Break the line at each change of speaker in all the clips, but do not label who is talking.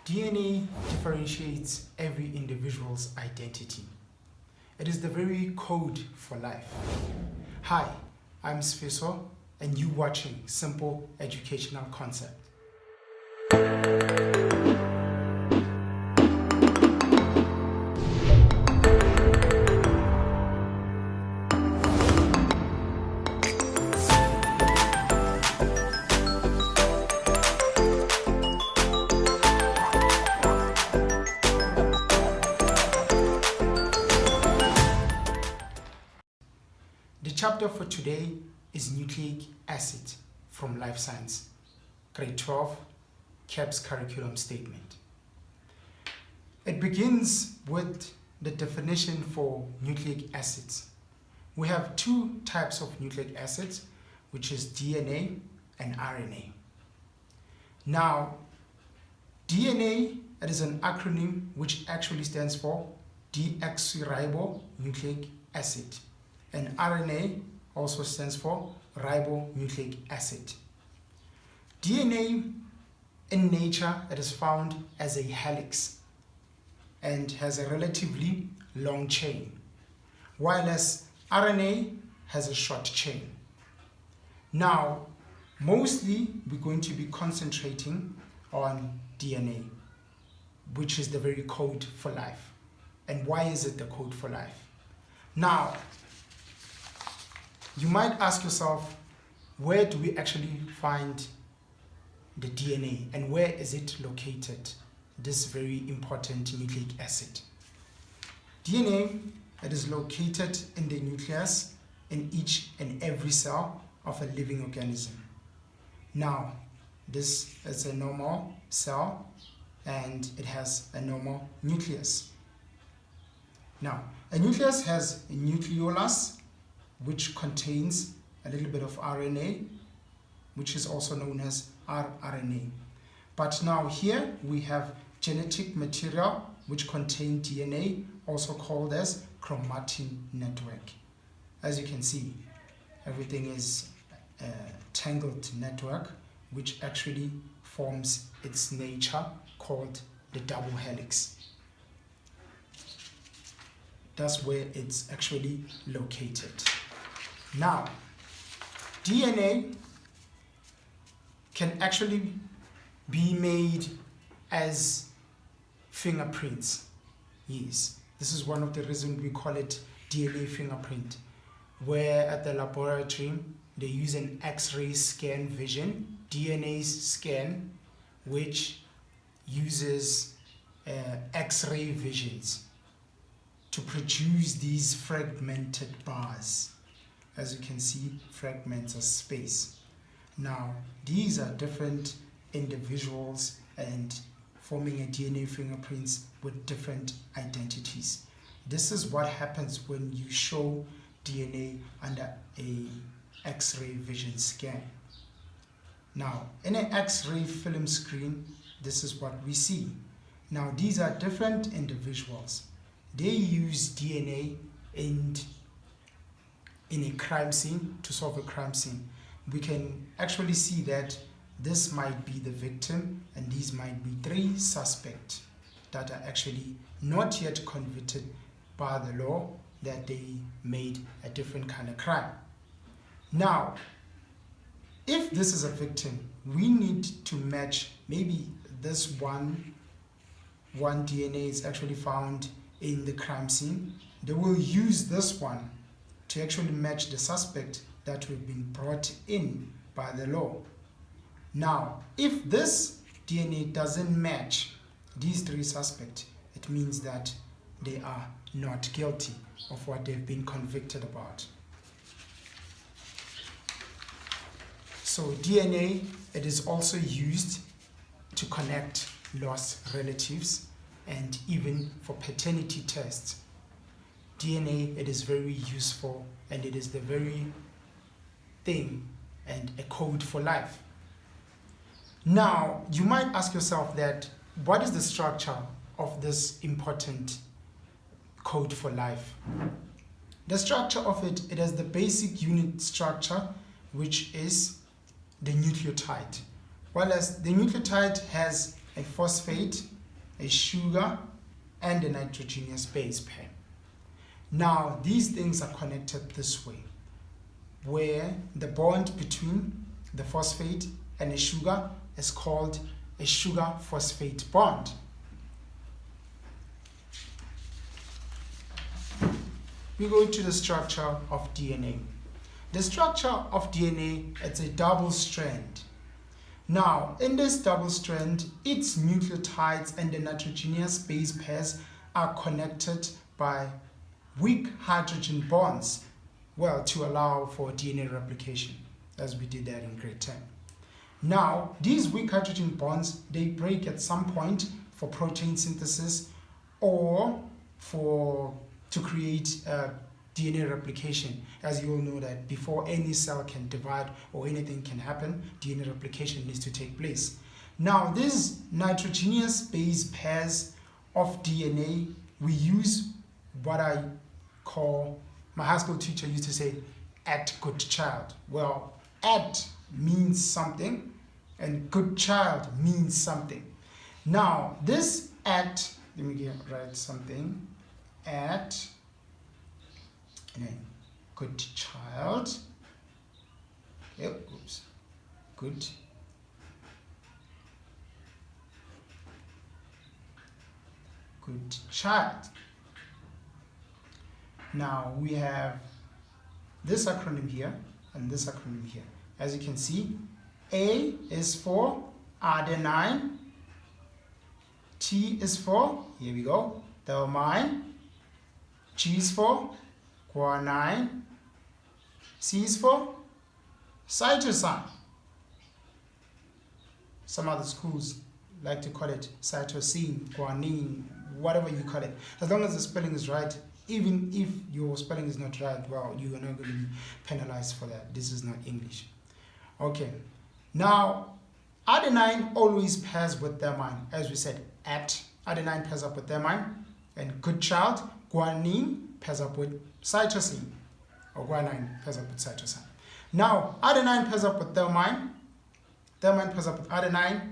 DNA differentiates every individual's identity. It is the very code for life. Hi, I'm Sfiso, and you're watching Simple Educational Concept. The chapter for today is Nucleic Acid from Life Science, Grade 12, KEP's curriculum statement. It begins with the definition for nucleic acids. We have two types of nucleic acids, which is DNA and RNA. Now, DNA, it is an acronym which actually stands for deoxyribonucleic acid. And RNA also stands for ribonucleic acid. DNA in nature, it is found as a helix and has a relatively long chain, whereas RNA has a short chain. Now, mostly we're going to be concentrating on DNA, which is the very code for life. And why is it the code for life? Now, you might ask yourself, where do we actually find the DNA and where is it located, this very important nucleic acid? DNA, it is located in the nucleus in each and every cell of a living organism. Now, this is a normal cell and it has a normal nucleus. Now, a nucleus has a nucleolus, which contains a little bit of RNA, which is also known as rRNA. But now here we have genetic material which contain DNA, also called as chromatin network. As you can see, everything is a tangled network which actually forms its nature called the double helix. That's where it's actually located. Now, DNA can actually be made as fingerprints. Yes, this is one of the reasons we call it DNA fingerprint, where at the laboratory they use an X-ray scan vision, DNA scan, which uses X-ray visions to produce these fragmented bars. As you can see, fragments of space. Now, these are different individuals and forming a DNA fingerprints with different identities. This is what happens when you show DNA under a X-ray vision scan. Now, in an X-ray film screen, this is what we see. Now, these are different individuals. They use DNA in a crime scene to solve a crime scene. We can actually see that this might be the victim and these might be three suspects that are actually not yet convicted by the law that they made a different kind of crime. Now, if this is a victim, we need to match maybe this one DNA is actually found in the crime scene. They will use this one to actually match the suspect that will be brought in by the law. Now, if this DNA doesn't match these three suspects, it means that they are not guilty of what they've been convicted about. So DNA, it is also used to connect lost relatives and even for paternity tests. DNA, it is very useful and it is the very thing and a code for life. Now, you might ask yourself that what is the structure of this important code for life? The structure of it has the basic unit structure, which is the nucleotide. Whereas the nucleotide has a phosphate a sugar, and a nitrogenous base pair. Now, these things are connected this way, where the bond between the phosphate and a sugar is called a sugar-phosphate bond. We go to the structure of DNA. The structure of DNA, it's a double strand. Now, in this double strand, its nucleotides and the nitrogenous base pairs are connected by weak hydrogen bonds, well, to allow for DNA replication, as we did that in grade 10. Now, these weak hydrogen bonds, they break at some point for protein synthesis or to create DNA replication. As you all know that before any cell can divide or anything can happen, DNA replication needs to take place. Now, these nitrogenous base pairs of DNA, we use what I call, my high school teacher used to say, at good child. Well, at means something and good child means something. Now, this at, let me write something, at good child, okay, oops, good child. Now we have this acronym here and this acronym here. As you can see, A is for adenine, T is for, here we go, thymine, G is for guanine, C is for cytosine. Some other schools like to call it cytosine, guanine, whatever you call it. As long as the spelling is right, even if your spelling is not right, well, you are not going to be penalized for that. This is not English. Okay. Now, adenine always pairs with thymine. As we said, at adenine pairs up with thymine, and good child, guanine pairs up with cytosine, or guanine pairs up with cytosine. Now, adenine pairs up with thymine pairs up with adenine,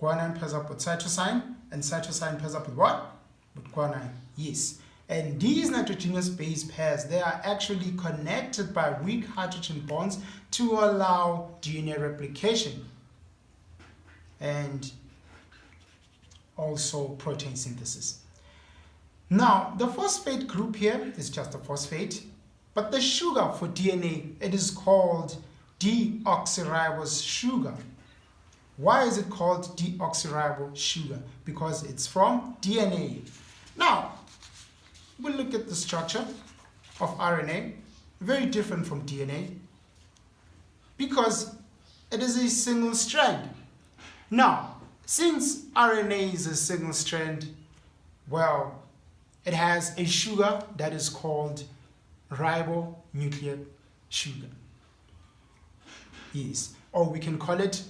guanine pairs up with cytosine, and cytosine pairs up with what? With guanine, yes. And these nitrogenous base pairs, they are actually connected by weak hydrogen bonds to allow DNA replication and also protein synthesis. Now, the phosphate group here is just a phosphate, but the sugar for DNA, it is called deoxyribose sugar. Why is it called deoxyribose sugar? Because it's from DNA. Now, we'll look at the structure of RNA, very different from DNA, because it is a single strand. Now, since RNA is a single strand, well, it has a sugar that is called ribonucleic sugar. Yes, or we can call it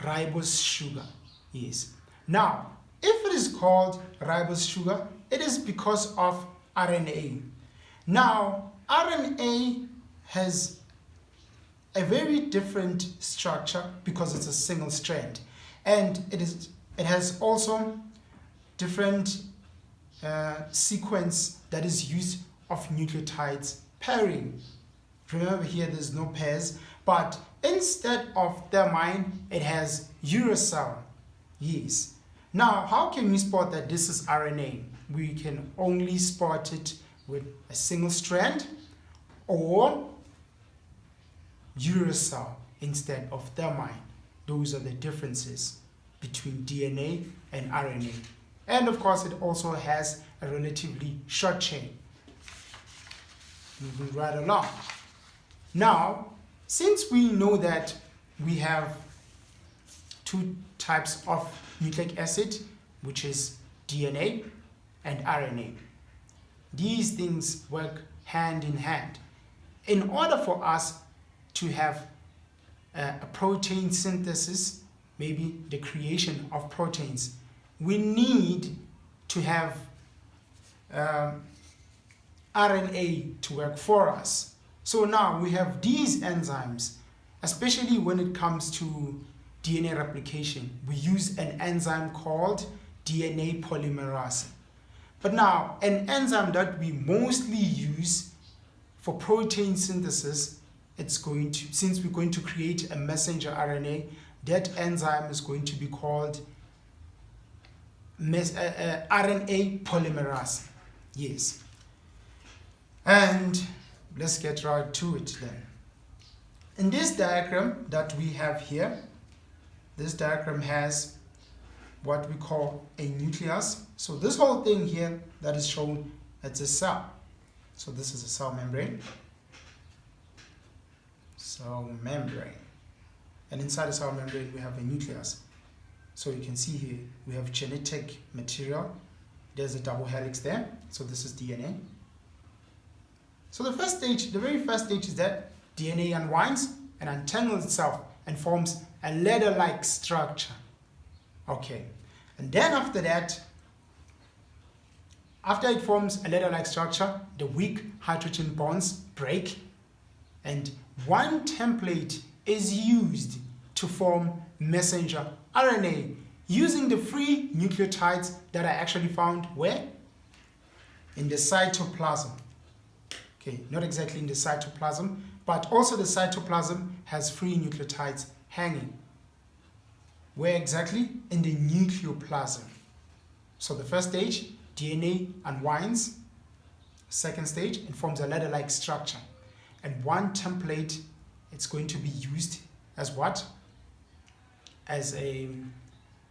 ribose sugar. Yes. Now, if it is called ribose sugar, it is because of RNA. Now, RNA has a very different structure because it's a single strand, and it has also different sequence that is used of nucleotides pairing. Remember here there's no pairs, but instead of thymine, it has uracil. Yes. Now, how can we spot that this is RNA? We can only spot it with a single strand or uracil instead of thymine. Those are the differences between DNA and RNA. And of course, it also has a relatively short chain. Moving right along. Now, since we know that we have two types of nucleic acid, which is DNA and RNA, these things work hand in hand. In order for us to have a protein synthesis, maybe the creation of proteins, we need to have RNA to work for us. So now we have these enzymes, especially when it comes to DNA replication. We use an enzyme called DNA polymerase. But now, an enzyme that we mostly use for protein synthesis, since we're going to create a messenger RNA, that enzyme is going to be called RNA polymerase. Yes. And let's get right to it then. In this diagram that we have here, this diagram has what we call a nucleus. So this whole thing here that is shown, it's a cell. So this is a cell membrane. Cell membrane. And inside the cell membrane we have a nucleus. So you can see here we have genetic material. There's a double helix there. So this is DNA. So the very first stage is that DNA unwinds and untangles itself and forms a ladder-like structure. Okay. And then after that, after it forms a ladder-like structure, the weak hydrogen bonds break and one template is used to form messenger RNA using the free nucleotides that are actually found where? In the cytoplasm. Okay, not exactly in the cytoplasm, but also the cytoplasm has free nucleotides hanging. Where exactly? In the nucleoplasm. So the first stage, DNA unwinds. Second stage, it forms a ladder-like structure. And one template, it's going to be used as what? As a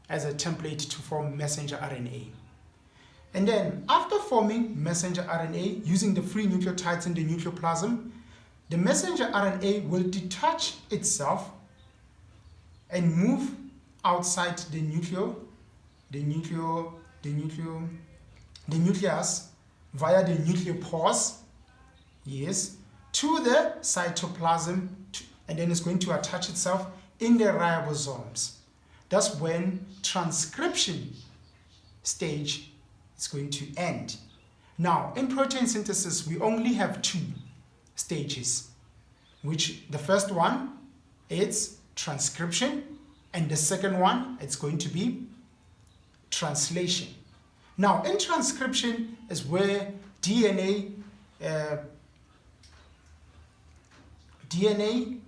template to form messenger RNA. And then after forming messenger RNA using the free nucleotides in the nucleoplasm, the messenger RNA will detach itself and move outside the nucleus via the nucleopause, yes, to the cytoplasm, and then it's going to attach itself in the ribosomes. That's when transcription stage is going to end. Now, in protein synthesis, we only have two stages, which the first one is transcription, and the second one, it's going to be translation. Now, in transcription is where DNA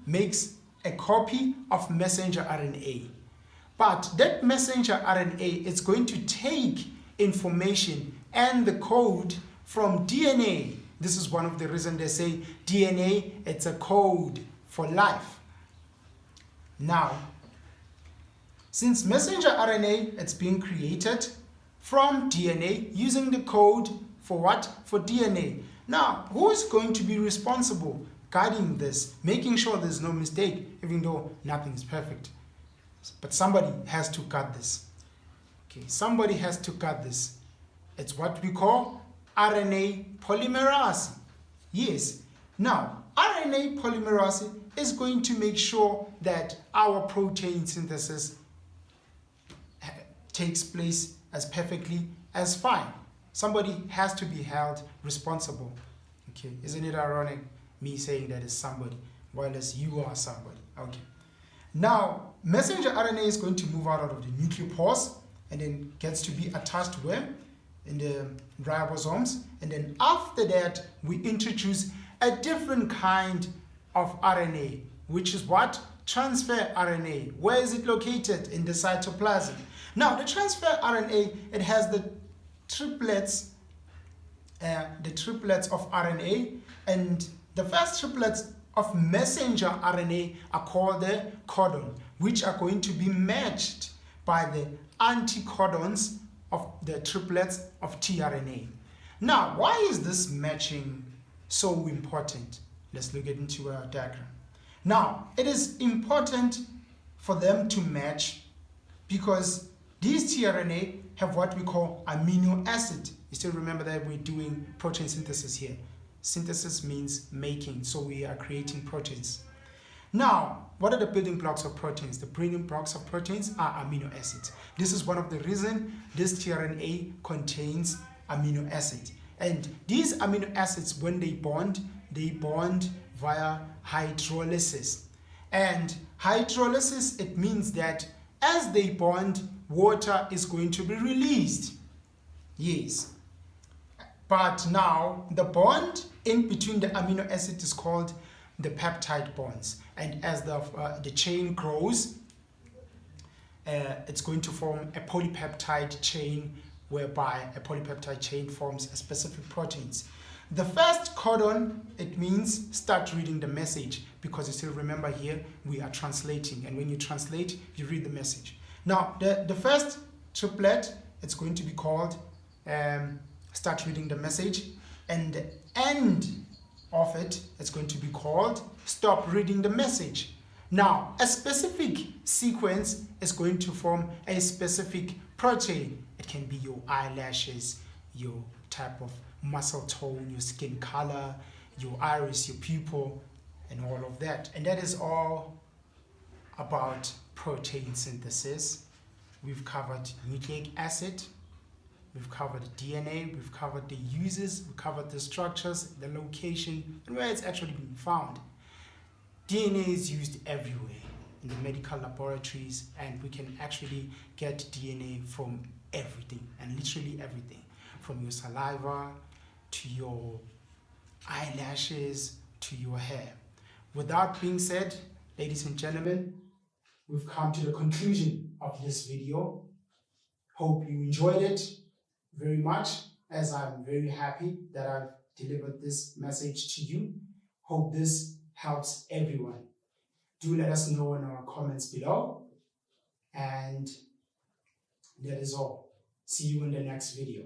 makes a copy of messenger RNA. But that messenger RNA is going to take information and the code from DNA. This is one of the reasons they say DNA, it's a code for life. Now, since messenger RNA, it's being created from DNA using the code for what? For DNA. Now, who is going to be responsible guiding this, making sure there's no mistake, even though nothing is perfect? But somebody has to guard this. Okay, somebody has to guard this. It's what we call RNA polymerase. Yes. Now, RNA polymerase is going to make sure that our protein synthesis takes place as perfectly as fine. Somebody has to be held responsible. Okay, isn't it ironic me saying that it's somebody, while as you are somebody? Okay. Now, messenger RNA is going to move out of the nucleopause and then gets to be attached where? In the ribosomes. And then after that, we introduce a different kind of RNA, which is what? Transfer RNA. Where is it located? In the cytoplasm. Now, the transfer RNA, it has the triplets of RNA, and the first triplets of messenger RNA are called the codon, which are going to be matched by the anticodons of the triplets of tRNA. Now, why is this matching so important? Let's look into a diagram. Now, it is important for them to match because these tRNA have what we call amino acid. You still remember that we're doing protein synthesis here. Synthesis means making, so we are creating proteins. Now, what are the building blocks of proteins? The building blocks of proteins are amino acids. This is one of the reasons this tRNA contains amino acids. And these amino acids, when they bond via hydrolysis. And hydrolysis, it means that as they bond, water is going to be released. Yes. But now the bond in between the amino acid is called the peptide bonds. And as the chain grows, it's going to form a polypeptide chain, whereby a polypeptide chain forms a specific proteins. The first codon, it means start reading the message, because you still remember here we are translating, and when you translate you read the message. Now the first triplet, it's going to be called start reading the message, and the end of it, it's going to be called stop reading the message. Now a specific sequence is going to form a specific protein. It can be your eyelashes, your type of muscle tone, your skin color, your iris, your pupil, and all of that. And that is all about protein synthesis. We've covered nucleic acid, we've covered DNA, we've covered the uses, we've covered the structures, the location, and where it's actually being found. DNA is used everywhere in the medical laboratories, and we can actually get DNA from everything, and literally everything, from your saliva to your eyelashes to your hair. With that being said, ladies and gentlemen, we've come to the conclusion of this video. Hope you enjoyed it very much, as I'm very happy that I've delivered this message to you. Hope this helps everyone. Do let us know in our comments below, and that is all. See you in the next video.